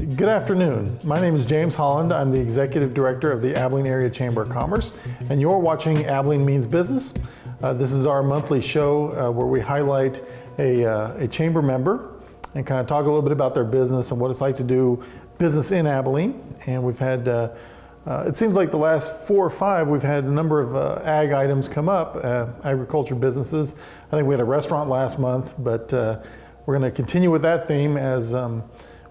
Good afternoon. My name is James Holland. I'm the Executive Director of the Abilene Area Chamber of Commerce, and you're watching Abilene Means Business. This is our monthly show where we highlight a chamber member and kind of talk a little bit about their business and what it's like to do business in Abilene. And we've had, it seems like the last 4 or 5, we've had a number of ag items come up, agriculture businesses. I think we had a restaurant last month, but we're going to continue with that theme as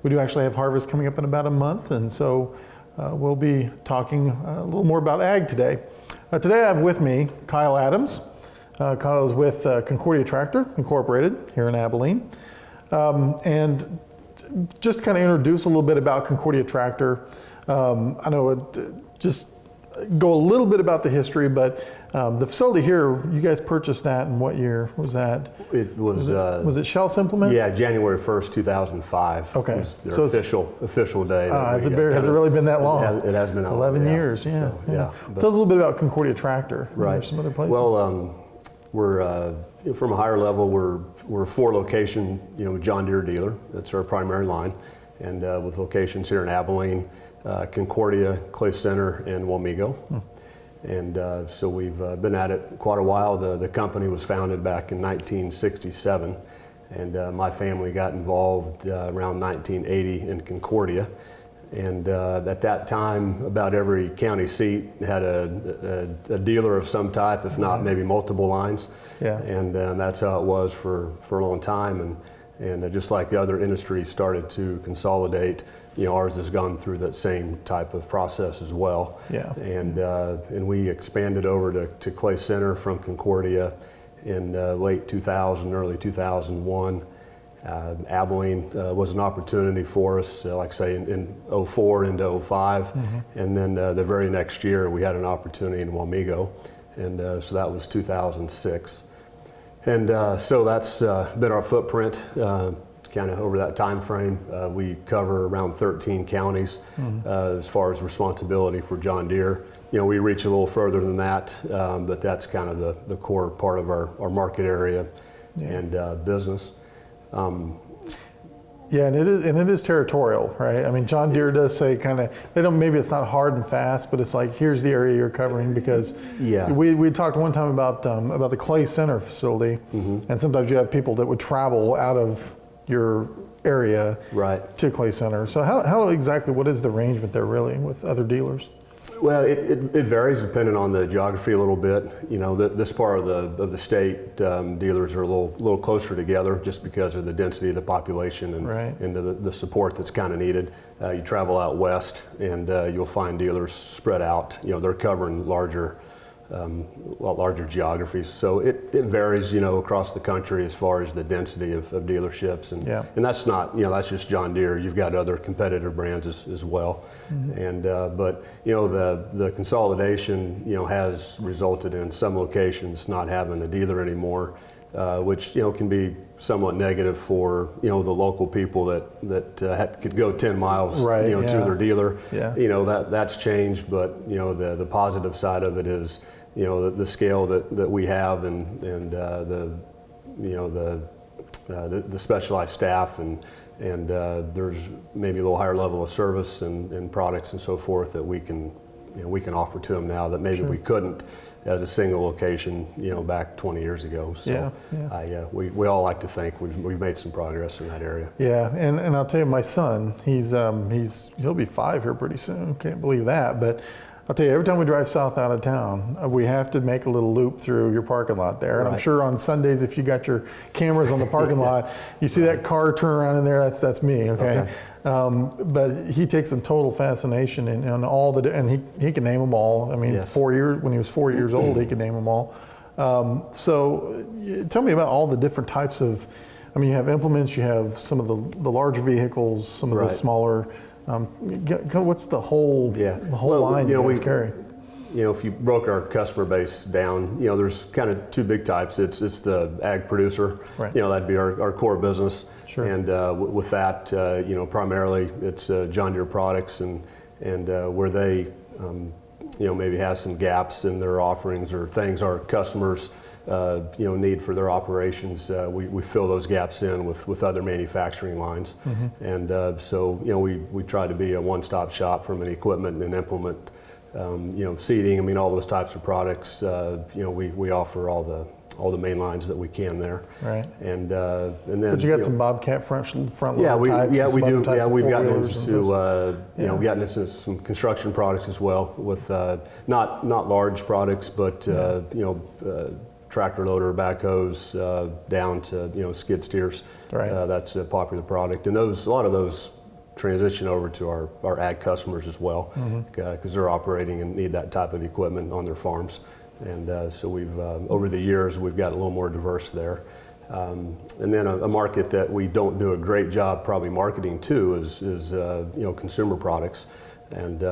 we do actually have harvest coming up in about a month, and so we'll be talking a little more about ag today. Today I have with me Kyle Adams. Kyle is with Concordia Tractor Incorporated here in Abilene. And just kind of introduce a little bit about Concordia Tractor. I know just go a little bit about the history, but the facility here, you guys purchased that in what year was that? It was it Shell Implement? Yeah, January 1st, 2005. Okay. Was their official day. Has it really been that long? It has been 11 years, yeah. So, yeah. Tell us a little bit about Concordia Tractor. Right. Some other places. Well, we're from a higher level. We're a 4-location, John Deere dealer. That's our primary line, and with locations here in Abilene, Concordia, Clay Center, and Wamego. And so we've been at it quite a while. The company was founded back in 1967, and my family got involved around 1980 in Concordia. And at that time, about every county seat had a dealer of some type, if not maybe multiple lines. Yeah. And that's how it was for a long time. And just like the other industries started to consolidate, ours has gone through that same type of process as well. Yeah. And we expanded over to Clay Center from Concordia in late 2000, early 2001. Abilene was an opportunity for us, like I say, in 04 into 05. And then the very next year we had an opportunity in Wamego. And so that was 2006. And so that's been our footprint. Kind of over that time frame, we cover around 13 counties as far as responsibility for John Deere. We reach a little further than that, but that's kind of the core part of our market area and business. Yeah, and it is territorial, right? I mean, John Deere does say kind of, maybe it's not hard and fast, but it's like, here's the area you're covering, because we talked one time about the Clay Center facility, and sometimes you have people that would travel out of your area to Clay Center. So how exactly, what is the arrangement there really with other dealers? Well, it varies depending on the geography a little bit. This part of the state, dealers are a little closer together just because of the density of the population and the support that's kind of needed. You travel out west and you'll find dealers spread out. They're covering larger geographies. So it varies, across the country as far as the density of dealerships. And that's not, that's just John Deere. You've got other competitor brands as well. And but the consolidation has resulted in some locations not having a dealer anymore, which can be somewhat negative for the local people that could go 10 miles to their dealer. That's changed, but the positive side of it is the scale that we have and the specialized staff and there's maybe a little higher level of service and products and so forth that we can offer to them now that maybe we couldn't as a single location back 20 years ago. So we all like to think we've made some progress in that area. Yeah, and I'll tell you, my son, he'll be 5 here pretty soon. Can't believe that, but I'll tell you, every time we drive south out of town, we have to make a little loop through your parking lot there. And I'm sure on Sundays, if you got your cameras on the parking lot, you see that car turn around in there, that's me, okay? But he takes a total fascination in all and he can name them all. I mean, when he was 4 years old, he could name them all. So tell me about all the different types of, you have implements, you have some of the larger vehicles, some of the smaller. What's the whole line you guys carry? If you broke our customer base down, there's kind of 2 big types. It's the ag producer, that'd be our core business. Sure. And with that, primarily it's John Deere products and where they, maybe have some gaps in their offerings or things our customers need for their operations, we fill those gaps in with other manufacturing lines. And so we try to be a one-stop shop from an equipment and implement, seating. I mean, all those types of products. We offer all the main lines that we can there. Right. And then. But you got some Bobcat front loader Yeah, we types. do. and some other types Yeah, of we've gotten four-wheelers and those. into we've gotten into some construction products as well with not large products, but tractor loader, backhoes, down to skid steers. Right. That's a popular product, and a lot of those transition over to our ag customers as well, because they're operating and need that type of equipment on their farms. And so we've, over the years, we've got a little more diverse there. And then a market that we don't do a great job probably marketing to is consumer products. And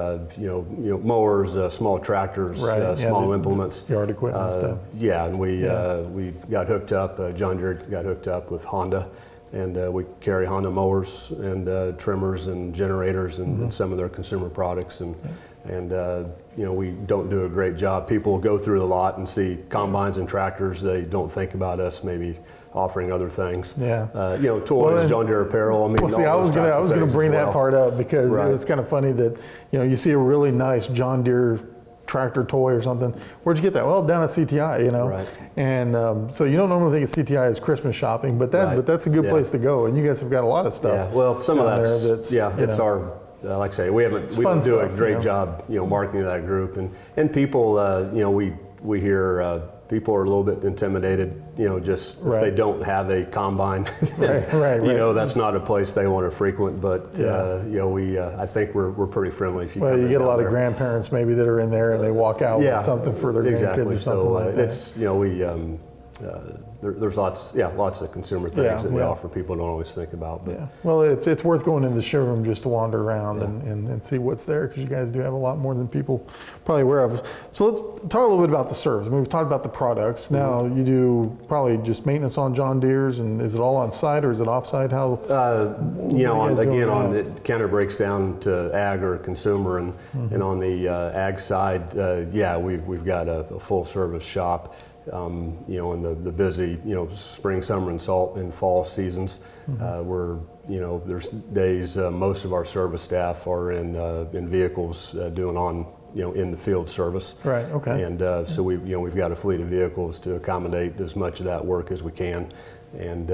mowers, small tractors, Right. small implements, Yard equipment stuff. Yeah, and we got hooked up. John Deere got hooked up with Honda, and we carry Honda mowers and trimmers and generators and some of their consumer products. And we don't do a great job. People go through the lot and see combines and tractors. They don't think about us maybe offering other things. Yeah. Toys, John Deere apparel. I mean, Well, see, I was gonna bring that part up because Right. it's kind of funny that you see a really nice John Deere tractor toy or something. Where'd you get that? Well, down at CTI, Right. And so you don't normally think of CTI as Christmas shopping, but that's a good place to go. And you guys have got a lot of stuff. Yeah. Well, some of down that's there that's it's our. Like I say, we don't do a great job, marketing that group, and people, we hear people are a little bit intimidated, just if they don't have a combine, right. that's not a place they want to frequent. But I think we're pretty friendly. If you get a lot there. of grandparents maybe that are in there and they walk out with something for their grandkids or something like that. It's there's lots of consumer things that we offer people don't always think about. But. Yeah, well, it's worth going in the showroom just to wander around and see what's there, because you guys do have a lot more than people probably aware of. So let's talk a little bit about the service. I mean, we've talked about the products. Now you do probably just maintenance on John Deere's, and is it all on site or is it off site? How? It kind of breaks down to ag or consumer, and on the ag side, we've got a full service shop. In the busy, spring, summer, and fall seasons, there's days most of our service staff are in vehicles doing in the field service. Right. Okay. And so we've got a fleet of vehicles to accommodate as much of that work as we can, and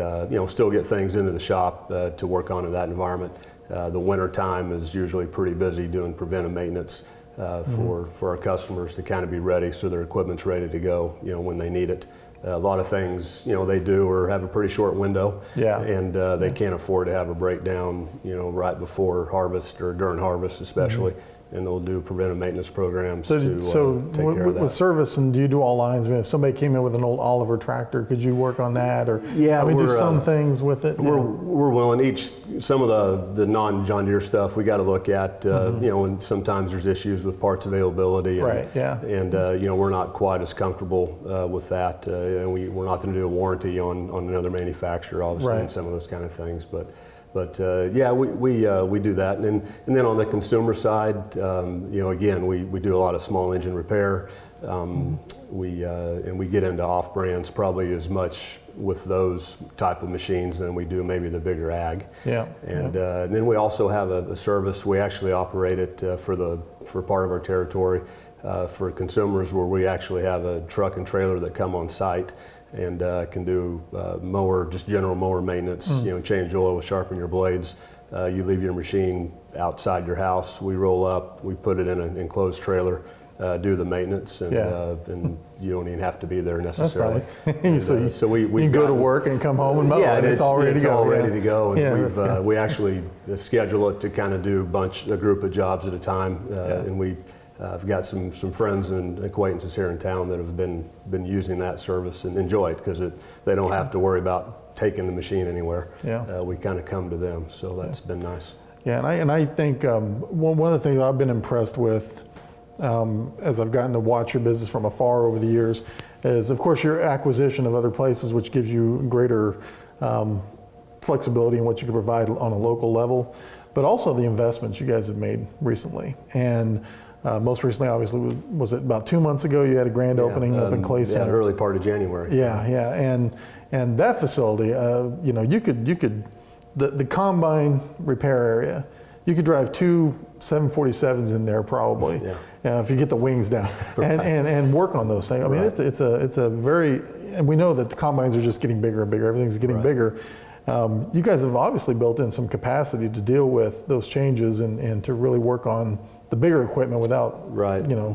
still get things into the shop to work on in that environment. The winter time is usually pretty busy doing preventive maintenance. For our customers to kind of be ready so their equipment's ready to go, when they need it. A lot of things, they do or have a pretty short window, and they can't afford to have a breakdown, right before harvest or during harvest especially. And they'll do preventive maintenance programs to take care of that. With service, and do you do all lines? I mean, if somebody came in with an old Oliver tractor, could you work on that? Or do some things with it? We're willing. Some of the non-John Deere stuff we got to look at. And sometimes there's issues with parts availability. And we're not quite as comfortable with that. And we're not going to do a warranty on another manufacturer, obviously, and some of those kind of things. But we do that, and then on the consumer side, again, we do a lot of small engine repair. We get into off brands probably as much with those type of machines than we do maybe the bigger ag. And then we also have a service. We actually operate it for part of our territory for consumers, where we actually have a truck and trailer that come on site and can do general mower maintenance, change oil, sharpen your blades. You leave your machine outside your house, we roll up, we put it in an enclosed trailer, do the maintenance, and you don't even have to be there necessarily. That's nice. So we you can go to work and come home and mow, and it's all ready to go. It's all ready to go. And we actually schedule it to kind of do a group of jobs at a time, and I've got some friends and acquaintances here in town that have been using that service and enjoy it, because they don't have to worry about taking the machine anywhere. We kind of come to them, so that's been nice. Yeah, and I think one of the things I've been impressed with as I've gotten to watch your business from afar over the years is, of course, your acquisition of other places, which gives you greater flexibility in what you can provide on a local level, but also the investments you guys have made recently. And Most recently, obviously, was it about 2 months ago? You had a grand opening up in Clay Center. Early part of January. Yeah, and that facility, you could the combine repair area, you could drive 2 747s in there probably, if you get the wings down, and work on those things. I mean, it's a very, and we know that the combines are just getting bigger and bigger. Everything's getting bigger. You guys have obviously built in some capacity to deal with those changes and to really work on the bigger equipment without, Tell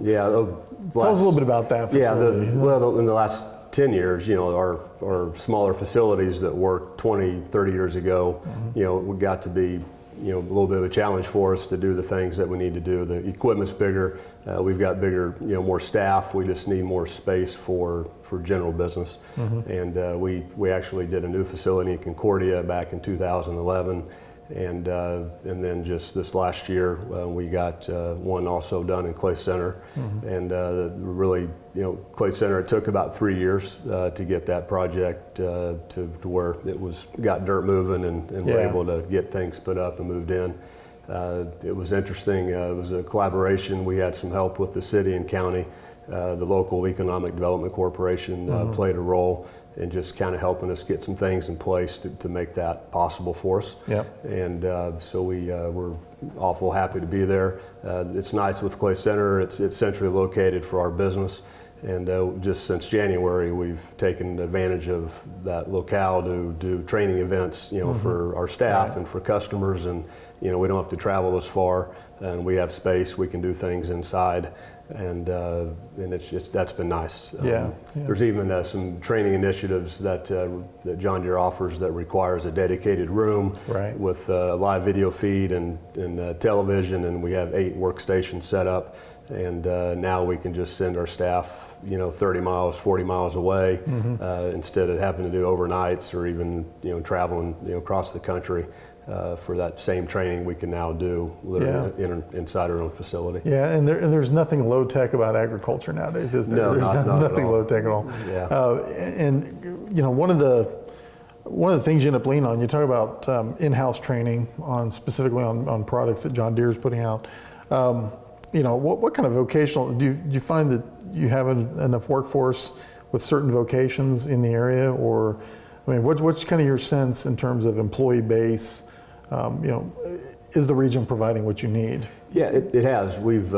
us a little bit about that facility. In the last 10 years, our smaller facilities that worked 20, 30 years ago, we got to be, a little bit of a challenge for us to do the things that we need to do. The equipment's bigger, we've got bigger, more staff. We just need more space for general business. And we actually did a new facility in Concordia back in 2011. And then just this last year, we got one also done in Clay Center. And really, Clay Center, it took about 3 years to get that project to where got dirt moving and we're able to get things put up and moved in. It was interesting. It was a collaboration. We had some help with the city and county. The local Economic Development Corporation played a role in just kind of helping us get some things in place to make that possible for us. And so we're awful happy to be there. It's nice with Clay Center. It's centrally located for our business. And just since January, we've taken advantage of that locale to do training events, for our staff and for customers. And we don't have to travel as far, and we have space. We can do things inside. And that's been nice. There's even some training initiatives that John Deere offers that requires a dedicated room with live video feed and television, and we have 8 workstations set up. And now we can just send our staff 30 miles, 40 miles away instead of having to do overnights or even traveling across the country. For that same training, we can now do literally inside our own facility. And there's nothing low tech about agriculture nowadays, is there? No, there's not nothing low tech at all. And one of the things you end up leaning on, you talk about in-house training specifically on products that John Deere is putting out. What kind of vocational do you find that you have enough workforce with certain vocations in the area, or what's kind of your sense in terms of employee base? Is the region providing what you need? Yeah, it has. We've,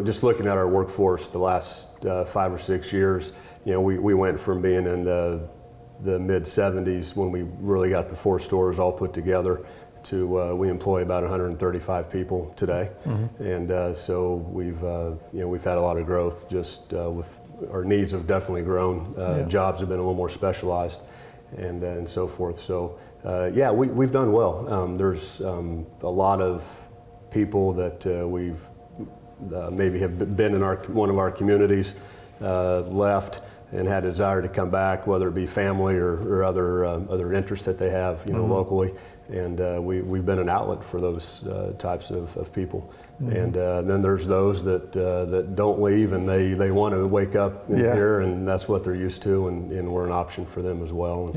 just looking at our workforce the last 5 or 6 years, we went from being in the mid 70s when we really got the 4 stores all put together to we employ about 135 people today. And so we've had a lot of growth just with our needs have definitely grown. Jobs have been a little more specialized and so forth. So we've done well. There's a lot of people that we've maybe have been in one of our communities, left and had a desire to come back, whether it be family or other interests that they have locally. And we've been an outlet for those types of people. And then there's those that don't leave, and they want to wake up in here, and that's what they're used to, and we're an option for them as well.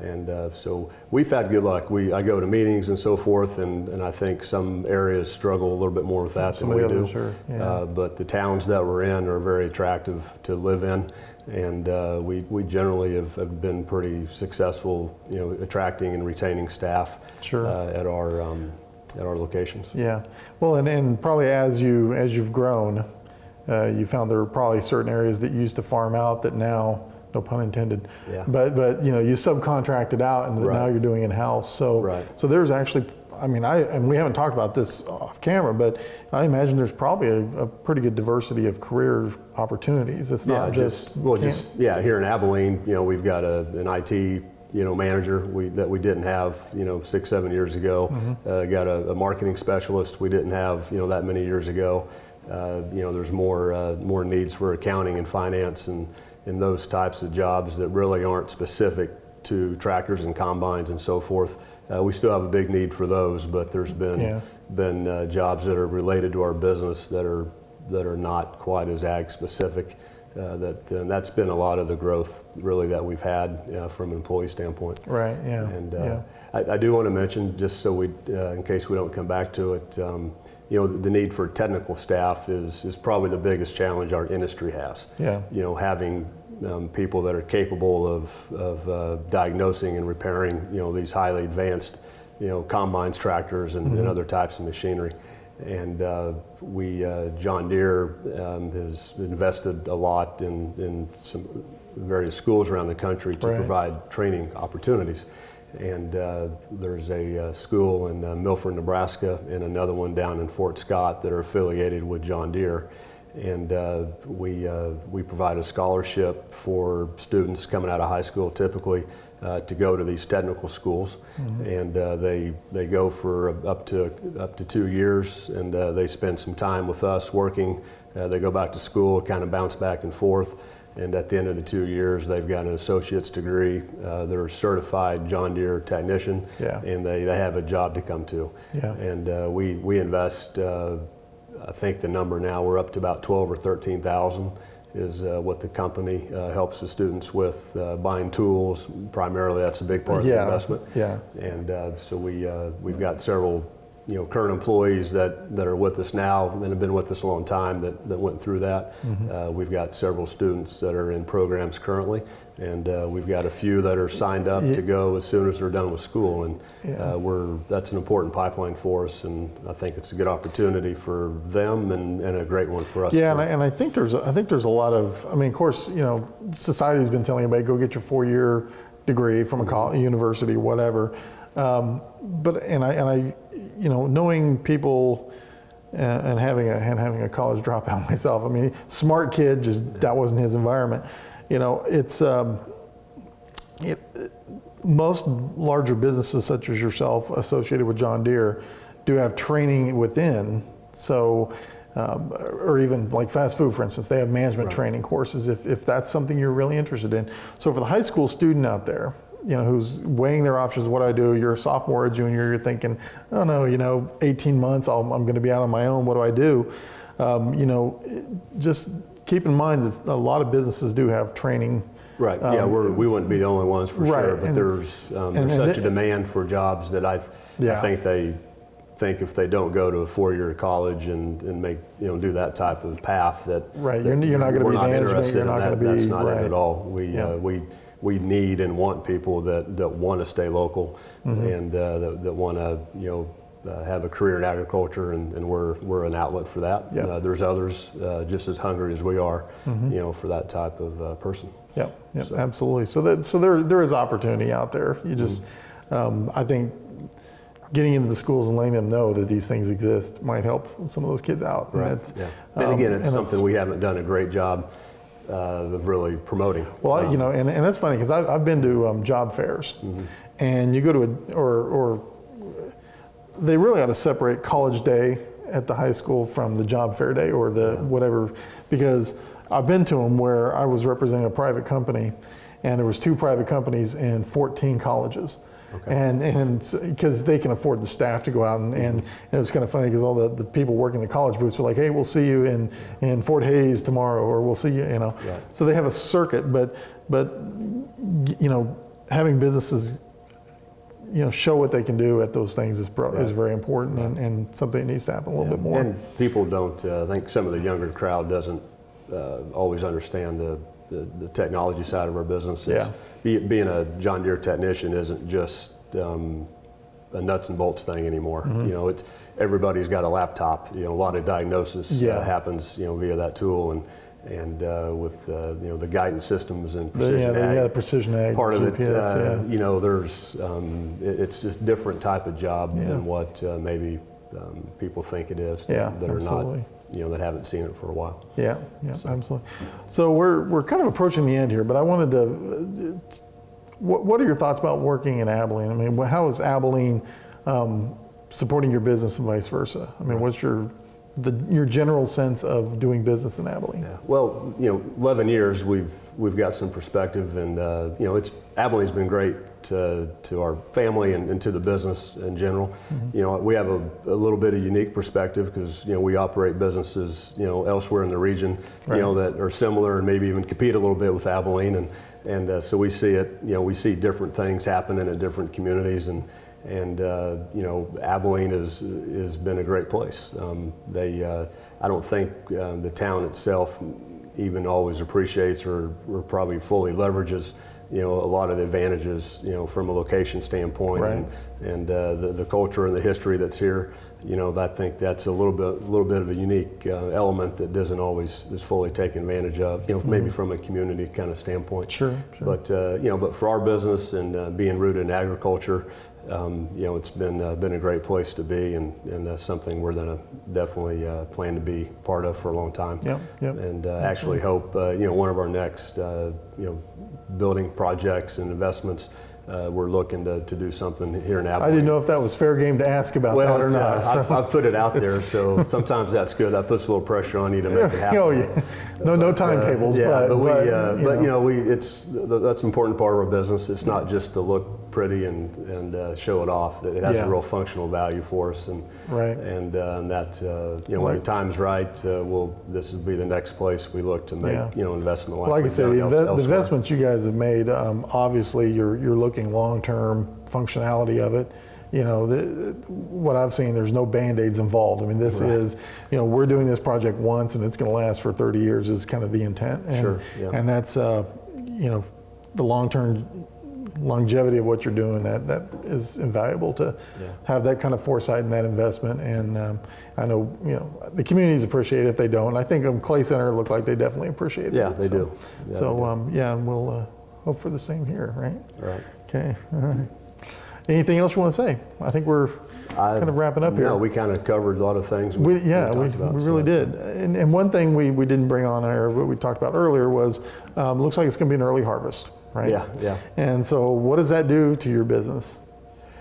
And so we've had good luck. I go to meetings and so forth, and I think some areas struggle a little bit more with that than we do. Sure. But the towns that we're in are very attractive to live in. And we generally have been pretty successful, attracting and retaining staff at our locations. Well, and probably as you've grown, you found there were probably certain areas that you used to farm out that now, no pun intended, but you subcontracted out, and now you're doing in-house. So there's actually, and we haven't talked about this off camera, but I imagine there's probably a pretty good diversity of career opportunities. It's not here in Abilene, we've got an IT manager that we didn't have 6-7 years ago. Got a marketing specialist we didn't have that many years ago. There's more needs for accounting and finance and those types of jobs that really aren't specific to tractors and combines and so forth. We still have a big need for those, but there's been jobs that are related to our business that are not quite as ag specific. And that's been a lot of the growth really that we've had from an employee standpoint. And I do want to mention, just so in case we don't come back to it, the need for technical staff is probably the biggest challenge our industry has. Yeah. Having people that are capable of diagnosing and repairing, these highly advanced, combines, tractors, and other types of machinery. And John Deere has invested a lot in some various schools around the country to provide training opportunities. And there's a school in Milford, Nebraska, and another one down in Fort Scott that are affiliated with John Deere. And we provide a scholarship for students coming out of high school typically to go to these technical schools. And they go for up to 2 years, and they spend some time with us working. They go back to school, kind of bounce back and forth. And at the end of the 2 years, they've got an associate's degree. They're a certified John Deere technician, and they have a job to come to. And we invest, I think the number now, we're up to about 12 or 13,000 is what the company helps the students with, buying tools. Primarily, that's a big part of the investment. And so we've got several current employees that are with us now and have been with us a long time that went through that. We've got several students that are in programs currently, and we've got a few that are signed up to go as soon as they're done with school. And that's an important pipeline for us, and I think it's a good opportunity for them and a great one for us. And I think there's a lot of, of course, society's been telling everybody, go get your 4-year degree from a college, university, whatever. But I knowing people and having a college dropout myself, smart kid, just that wasn't his environment. It's most larger businesses such as yourself associated with John Deere do have training within. So, or even like fast food, for instance, they have management training courses if that's something you're really interested in. So for the high school student out there, who's weighing their options, what do I do? You're a sophomore or junior, you're thinking, oh no, 18 months, I'm going to be out on my own, what do I do? Just keep in mind that a lot of businesses do have training. Right, we wouldn't be the only ones for sure, but there's such a demand for jobs that I think they think if they don't go to a 4-year college and make, do that type of path that you're not going to be management, you're not going to be, that's not it at all. We need and want people that want to stay local and that want to have a career in agriculture, and we're an outlet for that. There's others just as hungry as we are, for that type of person. Absolutely. So there is opportunity out there. You just I think getting into the schools and letting them know that these things exist might help some of those kids out. And again, it's something we haven't done a great job of really promoting. Well, and that's funny because I've been to job fairs, and you go to or they really ought to separate college day at the high school from the job fair day or the whatever, because I've been to them where I was representing a private company, and there was 2 private companies and 14 colleges. And because they can afford the staff to go out, and it was kind of funny because all the people working the college booths were like, hey, we'll see you in Fort Hays tomorrow, or we'll see you, So they have a circuit, but having businesses show what they can do at those things is very important, and something that needs to happen a little bit more. And people don't, I think some of the younger crowd doesn't always understand the technology side of our business. Being a John Deere technician isn't just a nuts and bolts thing anymore. It's everybody's got a laptop. A lot of diagnosis happens via that tool, and with the guidance systems and precision ag. The precision ag part of GPS, it. There's it's just different type of job than what maybe people think it is that are not. That haven't seen it for a while. Absolutely. So we're kind of approaching the end here, but I wanted to, what are your thoughts about working in Abilene? How is Abilene supporting your business and vice versa? What's your general sense of doing business in Abilene? Well, 11 years we've got some perspective, and Abilene's been great to our family and to the business in general. We have a little bit of unique perspective because we operate businesses elsewhere in the region that are similar and maybe even compete a little bit with Abilene, and so we see it. We see different things happening in different communities, and And you know, Abilene has been a great place. I don't think the town itself even always appreciates or probably fully leverages, you know, a lot of the advantages, you know, from a location standpoint, Right. and the culture and the history that's here. You know, I think that's a little bit of a unique element that doesn't always is fully taken advantage of. You know, maybe from a community kind of standpoint. Sure. But you know, but for our business and being rooted in agriculture, you know, it's been a great place to be, and that's something we're going to definitely plan to be part of for a long time. Yep. And actually hope you know, one of our next you know, building projects and investments, we're looking to do something here in Abilene. I didn't know if that was fair game to ask about that or not. I've put it out there, so sometimes that's good. That puts a little pressure on you to make it happen. Oh, yeah. No timetables, yeah, but you know, that's an important part of our business. It's not just to look pretty and show it off. It has a real functional value for us, and right. and that you know, when the time's right, this will be the next place we look to make you know, investment. Like I say, the investments you guys have made, obviously you're looking long-term functionality of it. You know, what I've seen, there's no Band-Aids involved. I mean, this is, you know, we're doing this project once and it's going to last for 30 years is kind of the intent. And, and that's, you know, the long-term longevity of what you're doing, that is invaluable to have that kind of foresight and that investment. And I know, you know, the communities appreciate it if they don't. And I think Clay Center looked like they definitely appreciate it. Yeah, they do. Yeah, so yeah, and we'll hope for the same here, right? Right. Okay. All right. Anything else you want to say? I think we're kind of wrapping up here. No, we kind of covered a lot of things. We really did. And one thing we didn't bring on here, what we talked about earlier was, looks like it's going to be an early harvest, right? Yeah. And so what does that do to your business,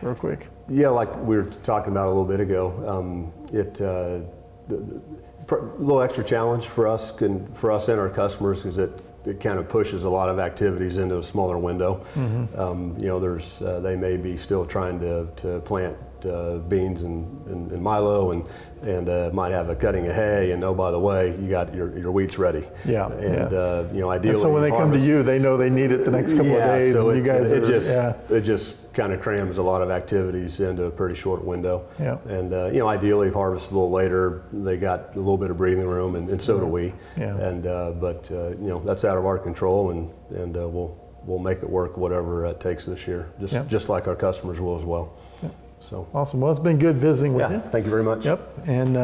real quick? Yeah, like we were talking about a little bit ago, a little extra challenge for us and our customers is it kind of pushes a lot of activities into a smaller window. You know, they may be still trying to plant beans and milo and might have a cutting of hay, and oh, by the way, you got your wheat's ready. And you know, ideally, and so when they come to you, they know they need it the next couple of days. So and you guys it just kind of crams a lot of activities into a pretty short window. And you know, ideally, if harvest a little later, they got a little bit of breathing room, and so do we. And but you know, that's out of our control, and we'll make it work whatever it takes this year, just like our customers will as well. So awesome. Well, it's been good visiting with you. Thank you very much. Yep. And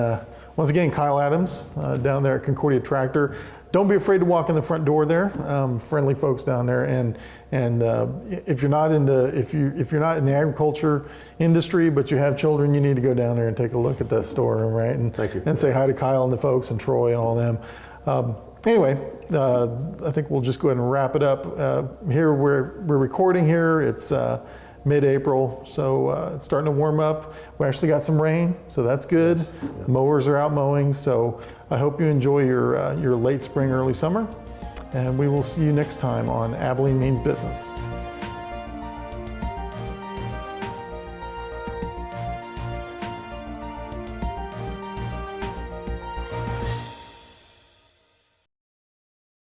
once again, Kyle Adams down there at Concordia Tractor. Don't be afraid to walk in the front door there. Friendly folks down there. And if you're not in the agriculture industry, but you have children, you need to go down there and take a look at the store, right? And thank you. And say hi to Kyle and the folks and Troy and all them. Anyway, I think we'll just go ahead and wrap it up. Here we're recording here. It's mid-April, so it's starting to warm up. We actually got some rain, so that's good. Yes. Mowers are out mowing, so I hope you enjoy your late spring, early summer, and we will see you next time on Abilene Means Business.